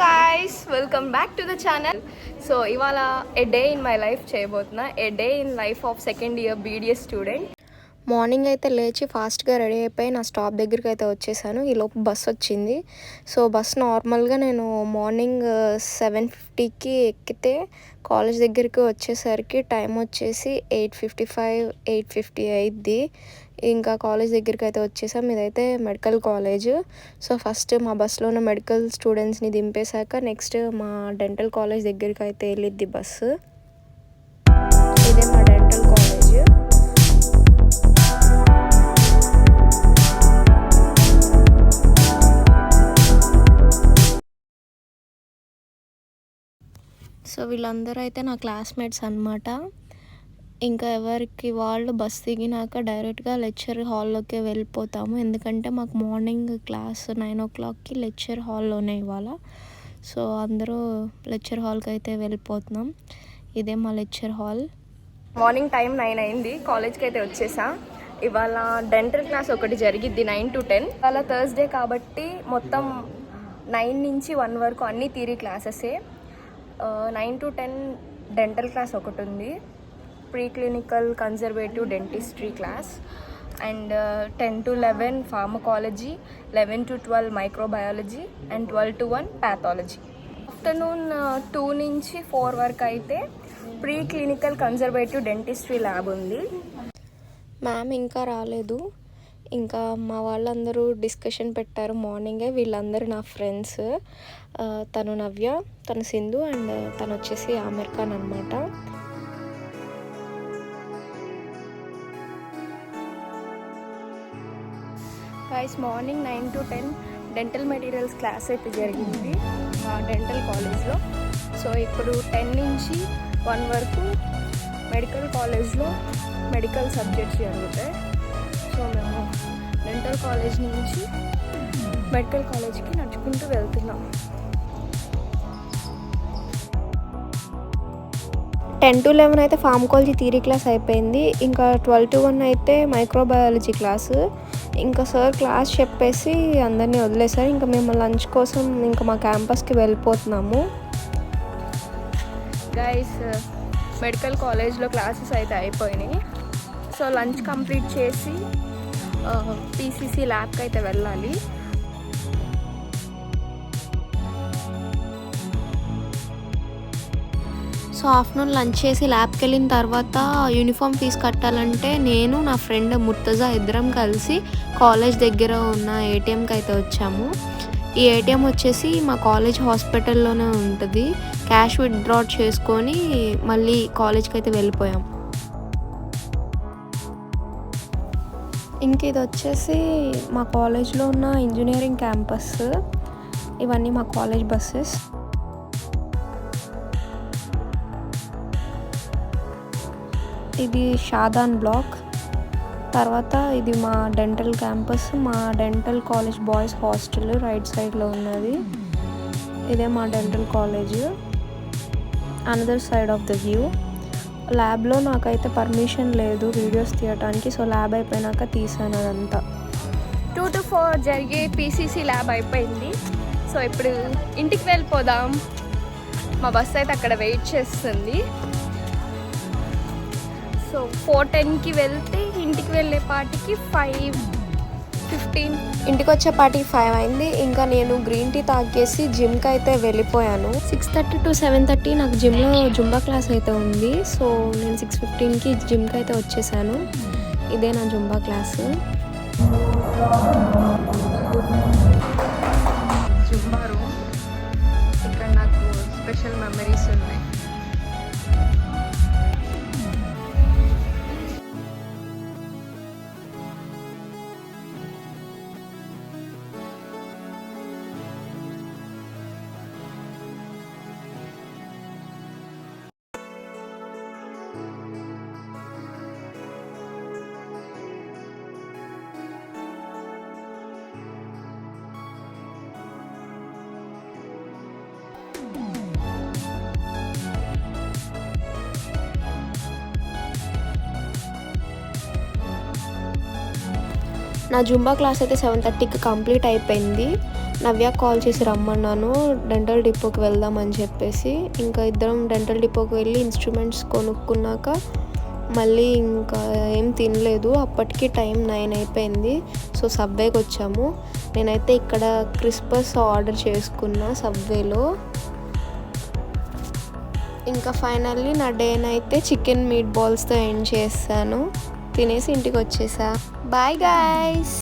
Guys welcome back to the channel. So ఇవాళ a day in my life చేయబోతున్నా. A day in life of second year BDS student. Morning అయితే లేచి ఫాస్ట్గా ready అయిపోయి నా stop దగ్గరికి అయితే వచ్చేసాను. ఈలోపు బస్ వచ్చింది. సో బస్ నార్మల్గా నేను మార్నింగ్ 7:50కి ఎక్కితే కాలేజ్ దగ్గరికి వచ్చేసరికి టైం వచ్చేసి 8:55 8:50 అయింది. ఇంకా కాలేజ్ దగ్గరికి అయితే వచ్చేసాం. ఇదైతే మెడికల్ కాలేజ్. సో ఫస్ట్ మా బస్సులో ఉన్న మెడికల్ స్టూడెంట్స్ని దింపేశాక నెక్స్ట్ మా డెంటల్ కాలేజ్ దగ్గరికి అయితే వెళ్ళిద్ది బస్సు. ఇదే మా డెంటల్ కాలేజ్. సో వీళ్ళందరూ అయితే నా క్లాస్మేట్స్ అనమాట. ఇంకా ఎవరికి వాళ్ళు బస్ దిగినాక డైరెక్ట్గా లెక్చర్ హాల్లోకే వెళ్ళిపోతాము. ఎందుకంటే మాకు మార్నింగ్ క్లాస్ 9 o'clockకి లెక్చర్ హాల్లోనే ఇవాళ. సో అందరూ లెక్చర్ హాల్కి అయితే వెళ్ళిపోతున్నాం. ఇదే మా లెక్చర్ హాల్. మార్నింగ్ టైం 9 అయింది. కాలేజ్కి అయితే వచ్చేసా. ఇవాళ డెంటల్ క్లాస్ ఒకటి జరిగిద్ది 9 to 10. ఇవాళ థర్స్డే కాబట్టి మొత్తం 9 నుంచి 1 వరకు అన్ని థియరీ క్లాసెసే. 9 to 10 డెంటల్ క్లాస్ ఒకటి ఉంది, pre clinical conservative dentistry class, and 10 to 11 pharmacology, 11 to 12 microbiology, and 12 to 1 pathology. Afternoon 2 నుంచి 4 వరకు అయితే pre clinical conservative dentistry lab ఉంది. మ్యామ్ ఇంకా రాలేదు. ఇంకా మా వాళ్ళందరూ డిస్కషన్ పెట్టారు మార్నింగే. వీళ్ళందరూ నా ఫ్రెండ్స్. తను నవ్య, తను సింధు, అండ్ తను వచ్చేసి ఆమిర్ ఖాన్ అనమాట. Guys morning 9 to 10 dental materials class అయితే జరిగింది డెంటల్ కాలేజ్లో. సో ఇప్పుడు 10 నుంచి 1 వరకు మెడికల్ కాలేజ్లో మెడికల్ సబ్జెక్ట్స్ జరుగుతాయి. సో మేము డెంటల్ కాలేజ్ నుంచి మెడికల్ కాలేజ్కి నడుచుకుంటూ వెళ్తున్నాం. 10 to 11 అయితే ఫార్మకాలజీ థియరీ క్లాస్ అయిపోయింది. ఇంకా 12 to 1 అయితే మైక్రోబయాలజీ క్లాసు. ఇంకా సార్ క్లాస్ చెప్పేసి అందరినీ వదిలేసారు. ఇంకా మేము లంచ్ కోసం ఇంకా మా క్యాంపస్కి వెళ్ళిపోతున్నాము. గైస్ మెడికల్ కాలేజ్లో క్లాసెస్ అయితే అయిపోయినాయి. సో లంచ్ కంప్లీట్ చేసి పీసీసీ ల్యాబ్కి అయితే వెళ్ళాలి. సో ఆఫ్టర్నూన్ లంచ్ చేసి ల్యాబ్కి వెళ్ళిన తర్వాత యూనిఫామ్ ఫీజు కట్టాలంటే నేను నా ఫ్రెండ్ ముర్తజా ఇద్దరం కలిసి కాలేజ్ దగ్గర ఉన్న ఏటీఎంకి అయితే వచ్చాము. ఈ ఏటీఎం వచ్చేసి మా కాలేజ్ హాస్పిటల్లోనే ఉంటుంది. క్యాష్ విత్డ్రా చేసుకొని మళ్ళీ కాలేజ్కి అయితే వెళ్ళిపోయాం. ఇంక ఇది వచ్చేసి మా కాలేజ్లో ఉన్న ఇంజనీరింగ్ క్యాంపస్. ఇవన్నీ మా కాలేజ్ బస్సెస్. ఇది షాదాన్ బ్లాక్. తర్వాత ఇది మా డెంటల్ క్యాంపస్, మా dental college boys hostel right సైడ్లో ఉన్నది. ఇదే మా dental college another side of the view. ల్యాబ్లో నాకైతే పర్మిషన్ లేదు వీడియోస్ తీయటానికి. సో ల్యాబ్ అయిపోయినాక తీసాను అదంతా. 2 to 4 జరిగే పీసీసీ ల్యాబ్ అయిపోయింది. సో ఇప్పుడు ఇంటికి వెళ్ళిపోదాం. మా బస్ అయితే అక్కడ వెయిట్ చేస్తుంది. సో 4:10కి వెళ్తే ఇంటికి వెళ్ళేపాటికి 5:15. ఇంటికి వచ్చేపాటికి 5 అయింది. ఇంకా నేను గ్రీన్ టీ తాగేసి జిమ్కి అయితే వెళ్ళిపోయాను. 6:30 to 7:30 నాకు జిమ్లో జుంబా క్లాస్ అయితే ఉంది. సో నేను 6:15కి జిమ్కి అయితే వచ్చేసాను. ఇదే నా జుంబా క్లాసు. Zumba room. ఇక్కడ నాకు స్పెషల్ మెమరీస్ ఉన్నాయి. నా జుంబా క్లాస్ అయితే 7:30కి కంప్లీట్ అయిపోయింది. నవ్య కాల్ చేసి రమ్మన్నాను డెంటల్ డిపోకి వెళ్దామని చెప్పేసి. ఇంకా ఇద్దరం డెంటల్ డిపోకి వెళ్ళి ఇన్స్ట్రుమెంట్స్ కొనుక్కున్నాక మళ్ళీ ఇంకా ఏం తినలేదు. అప్పటికి టైం 9 అయిపోయింది. సో సబ్వేకి వచ్చాము. నేనైతే ఇక్కడ క్రిస్పస్ ఆర్డర్ చేసుకున్నా సబ్వేలో. ఇంకా ఫైనల్లీ నా డేనైతే చికెన్ మీట్ బాల్స్తో ఎండ్ చేస్తాను. తినేసి ఇంటికి వచ్చేసా. Bye guys.